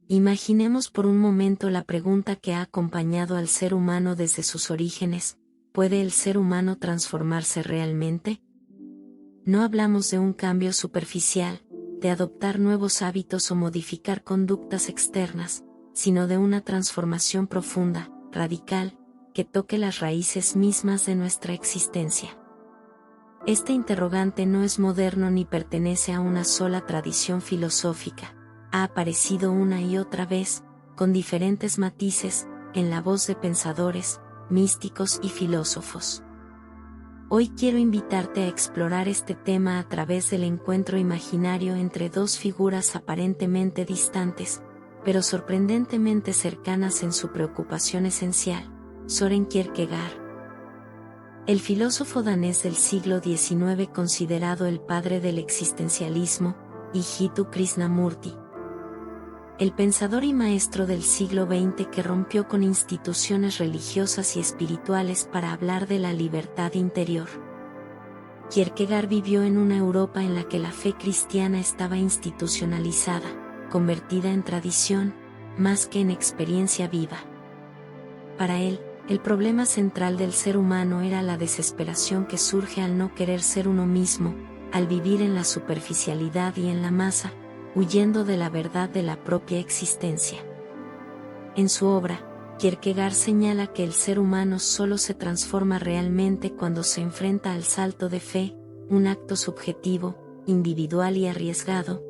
Imaginemos por un momento la pregunta que ha acompañado al ser humano desde sus orígenes: ¿puede el ser humano transformarse realmente? No hablamos de un cambio superficial, de adoptar nuevos hábitos o modificar conductas externas, sino de una transformación profunda, radical, que toque las raíces mismas de nuestra existencia. Este interrogante no es moderno ni pertenece a una sola tradición filosófica. Ha aparecido una y otra vez, con diferentes matices, en la voz de pensadores, místicos y filósofos. Hoy quiero invitarte a explorar este tema a través del encuentro imaginario entre dos figuras aparentemente distantes, pero sorprendentemente cercanas en su preocupación esencial: Søren Kierkegaard. El filósofo danés del siglo XIX, considerado el padre del existencialismo, y Jiddu Krishnamurti. El pensador y maestro del siglo XX que rompió con instituciones religiosas y espirituales para hablar de la libertad interior. Kierkegaard vivió en una Europa en la que la fe cristiana estaba institucionalizada, convertida en tradición, más que en experiencia viva. Para él, el problema central del ser humano era la desesperación que surge al no querer ser uno mismo, al vivir en la superficialidad y en la masa, huyendo de la verdad de la propia existencia. En su obra, Kierkegaard señala que el ser humano solo se transforma realmente cuando se enfrenta al salto de fe, un acto subjetivo, individual y arriesgado,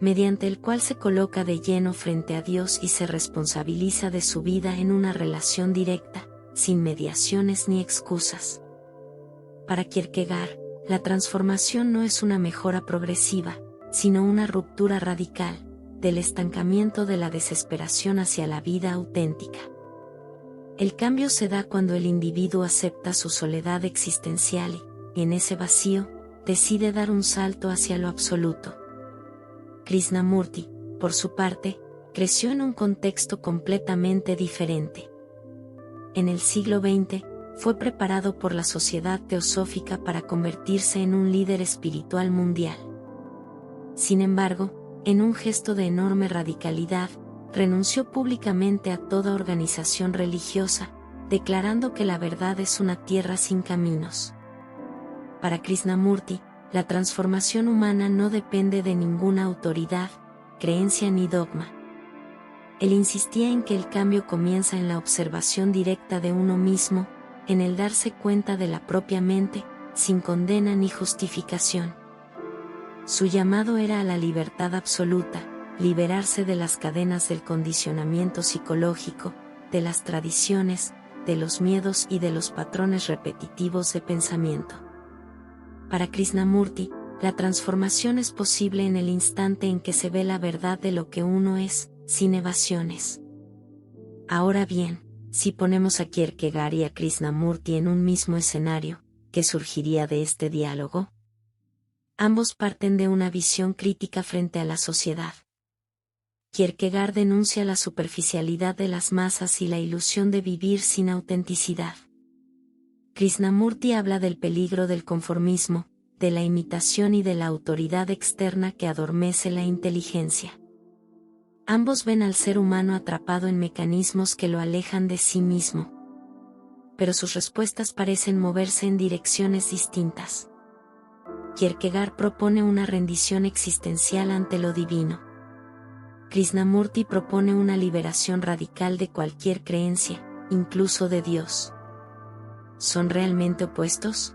mediante el cual se coloca de lleno frente a Dios y se responsabiliza de su vida en una relación directa, sin mediaciones ni excusas. Para Kierkegaard, la transformación no es una mejora progresiva, sino una ruptura radical, del estancamiento de la desesperación hacia la vida auténtica. El cambio se da cuando el individuo acepta su soledad existencial y, en ese vacío, decide dar un salto hacia lo absoluto. Krishnamurti, por su parte, creció en un contexto completamente diferente. En el siglo XX, fue preparado por la sociedad teosófica para convertirse en un líder espiritual mundial. Sin embargo, en un gesto de enorme radicalidad, renunció públicamente a toda organización religiosa, declarando que la verdad es una tierra sin caminos. Para Krishnamurti, la transformación humana no depende de ninguna autoridad, creencia ni dogma. Él insistía en que el cambio comienza en la observación directa de uno mismo, en el darse cuenta de la propia mente, sin condena ni justificación. Su llamado era a la libertad absoluta, liberarse de las cadenas del condicionamiento psicológico, de las tradiciones, de los miedos y de los patrones repetitivos de pensamiento. Para Krishnamurti, la transformación es posible en el instante en que se ve la verdad de lo que uno es, sin evasiones. Ahora bien, si ponemos a Kierkegaard y a Krishnamurti en un mismo escenario, ¿qué surgiría de este diálogo? Ambos parten de una visión crítica frente a la sociedad. Kierkegaard denuncia la superficialidad de las masas y la ilusión de vivir sin autenticidad. Krishnamurti habla del peligro del conformismo, de la imitación y de la autoridad externa que adormece la inteligencia. Ambos ven al ser humano atrapado en mecanismos que lo alejan de sí mismo. Pero sus respuestas parecen moverse en direcciones distintas. Kierkegaard propone una rendición existencial ante lo divino. Krishnamurti propone una liberación radical de cualquier creencia, incluso de Dios. ¿Son realmente opuestos?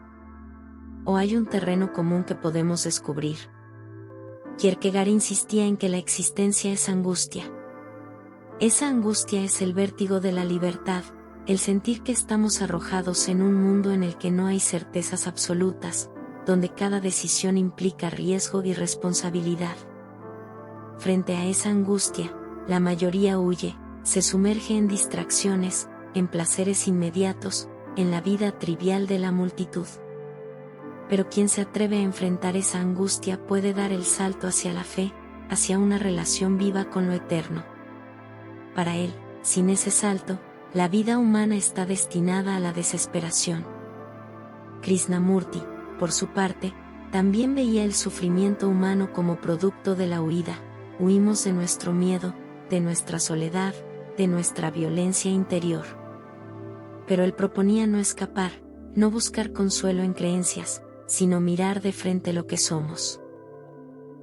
¿O hay un terreno común que podemos descubrir? Kierkegaard insistía en que la existencia es angustia. Esa angustia es el vértigo de la libertad, el sentir que estamos arrojados en un mundo en el que no hay certezas absolutas, donde cada decisión implica riesgo y responsabilidad. Frente a esa angustia, la mayoría huye, se sumerge en distracciones, en placeres inmediatos, en la vida trivial de la multitud. Pero quien se atreve a enfrentar esa angustia puede dar el salto hacia la fe, hacia una relación viva con lo eterno. Para él, sin ese salto, la vida humana está destinada a la desesperación. Krishnamurti, por su parte, también veía el sufrimiento humano como producto de la huida, huimos de nuestro miedo, de nuestra soledad, de nuestra violencia interior. Pero él proponía no escapar, no buscar consuelo en creencias, sino mirar de frente lo que somos.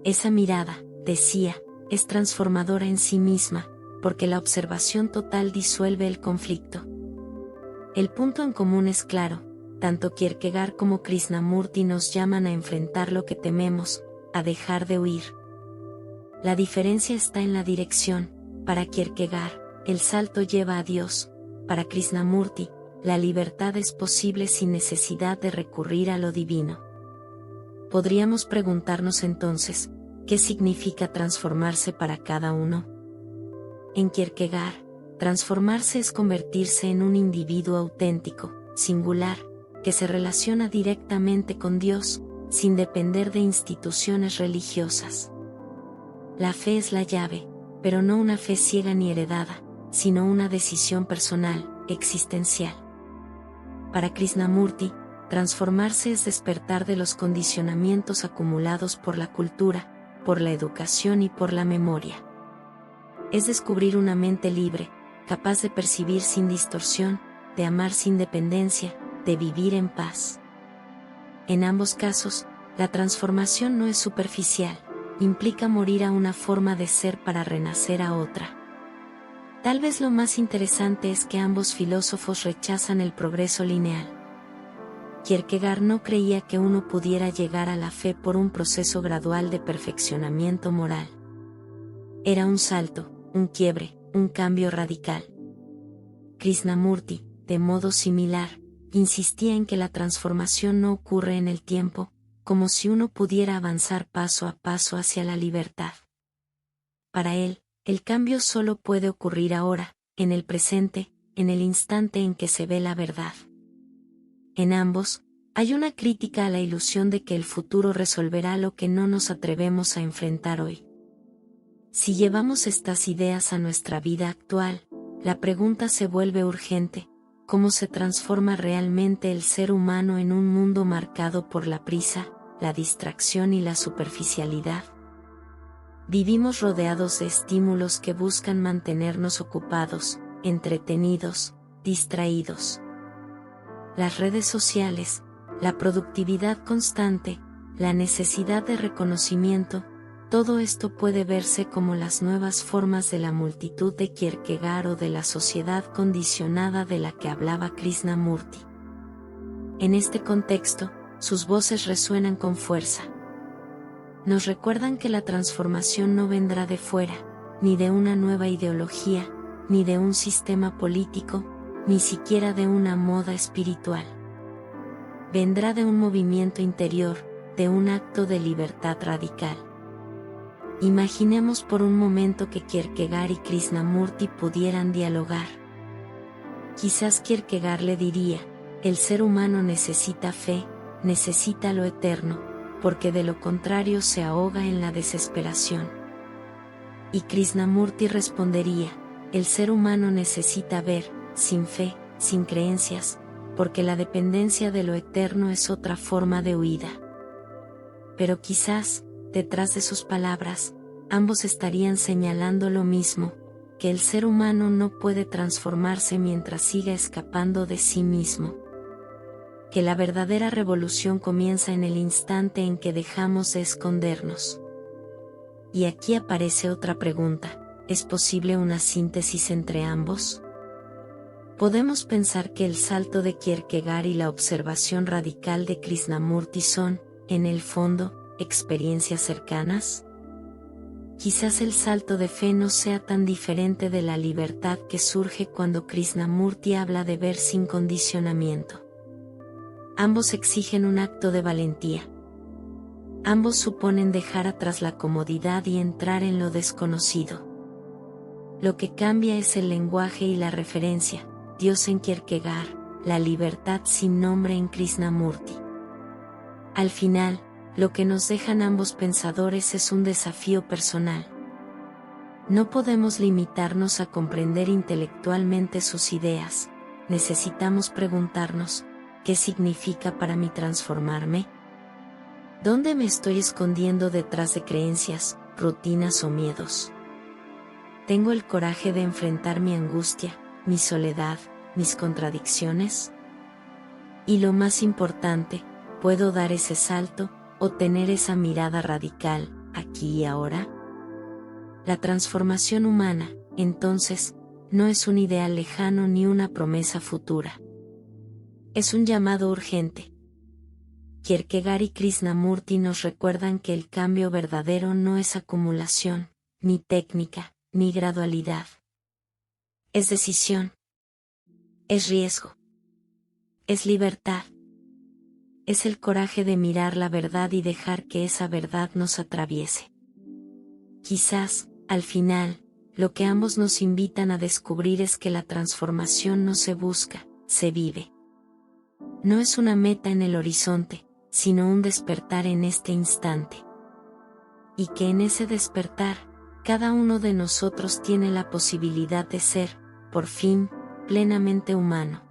Esa mirada, decía, es transformadora en sí misma, porque la observación total disuelve el conflicto. El punto en común es claro, tanto Kierkegaard como Krishnamurti nos llaman a enfrentar lo que tememos, a dejar de huir. La diferencia está en la dirección. Para Kierkegaard, el salto lleva a Dios; para Krishnamurti, la libertad es posible sin necesidad de recurrir a lo divino. Podríamos preguntarnos entonces, ¿qué significa transformarse para cada uno? En Kierkegaard, transformarse es convertirse en un individuo auténtico, singular, que se relaciona directamente con Dios, sin depender de instituciones religiosas. La fe es la llave, pero no una fe ciega ni heredada, sino una decisión personal, existencial. Para Krishnamurti, transformarse es despertar de los condicionamientos acumulados por la cultura, por la educación y por la memoria. Es descubrir una mente libre, capaz de percibir sin distorsión, de amar sin dependencia, de vivir en paz. En ambos casos, la transformación no es superficial, implica morir a una forma de ser para renacer a otra. Tal vez lo más interesante es que ambos filósofos rechazan el progreso lineal. Kierkegaard no creía que uno pudiera llegar a la fe por un proceso gradual de perfeccionamiento moral. Era un salto, un quiebre, un cambio radical. Krishnamurti, de modo similar, insistía en que la transformación no ocurre en el tiempo, como si uno pudiera avanzar paso a paso hacia la libertad. Para él, el cambio solo puede ocurrir ahora, en el presente, en el instante en que se ve la verdad. En ambos, hay una crítica a la ilusión de que el futuro resolverá lo que no nos atrevemos a enfrentar hoy. Si llevamos estas ideas a nuestra vida actual, la pregunta se vuelve urgente: ¿cómo se transforma realmente el ser humano en un mundo marcado por la prisa, la distracción y la superficialidad? Vivimos rodeados de estímulos que buscan mantenernos ocupados, entretenidos, distraídos. Las redes sociales, la productividad constante, la necesidad de reconocimiento, todo esto puede verse como las nuevas formas de la multitud de Kierkegaard o de la sociedad condicionada de la que hablaba Krishnamurti. En este contexto, sus voces resuenan con fuerza. Nos recuerdan que la transformación no vendrá de fuera, ni de una nueva ideología, ni de un sistema político, ni siquiera de una moda espiritual. Vendrá de un movimiento interior, de un acto de libertad radical. Imaginemos por un momento que Kierkegaard y Krishnamurti pudieran dialogar. Quizás Kierkegaard le diría: el ser humano necesita fe, necesita lo eterno, porque de lo contrario se ahoga en la desesperación. Y Krishnamurti respondería: el ser humano necesita ver, sin fe, sin creencias, porque la dependencia de lo eterno es otra forma de huida. Pero quizás, detrás de sus palabras, ambos estarían señalando lo mismo, que el ser humano no puede transformarse mientras siga escapando de sí mismo. Que la verdadera revolución comienza en el instante en que dejamos de escondernos. Y aquí aparece otra pregunta: ¿es posible una síntesis entre ambos? Podemos pensar que el salto de Kierkegaard y la observación radical de Krishnamurti son, en el fondo, experiencias cercanas. Quizás el salto de fe no sea tan diferente de la libertad que surge cuando Krishnamurti habla de ver sin condicionamiento. Ambos exigen un acto de valentía. Ambos suponen dejar atrás la comodidad y entrar en lo desconocido. Lo que cambia es el lenguaje y la referencia: Dios en Kierkegaard, la libertad sin nombre en Krishnamurti. Al final, lo que nos dejan ambos pensadores es un desafío personal. No podemos limitarnos a comprender intelectualmente sus ideas, necesitamos preguntarnos: ¿qué significa para mí transformarme? ¿Dónde me estoy escondiendo detrás de creencias, rutinas o miedos. ¿Tengo el coraje de enfrentar mi angustia, mi soledad, mis contradicciones? Y lo más importante, ¿puedo dar ese salto, o tener esa mirada radical, aquí y ahora? La transformación humana, entonces, no es un ideal lejano ni una promesa futura. Es un llamado urgente. Kierkegaard y Krishnamurti nos recuerdan que el cambio verdadero no es acumulación, ni técnica, ni gradualidad. Es decisión. Es riesgo. Es libertad. Es el coraje de mirar la verdad y dejar que esa verdad nos atraviese. Quizás, al final, lo que ambos nos invitan a descubrir es que la transformación no se busca, se vive. No es una meta en el horizonte, sino un despertar en este instante. Y que en ese despertar, cada uno de nosotros tiene la posibilidad de ser, por fin, plenamente humano.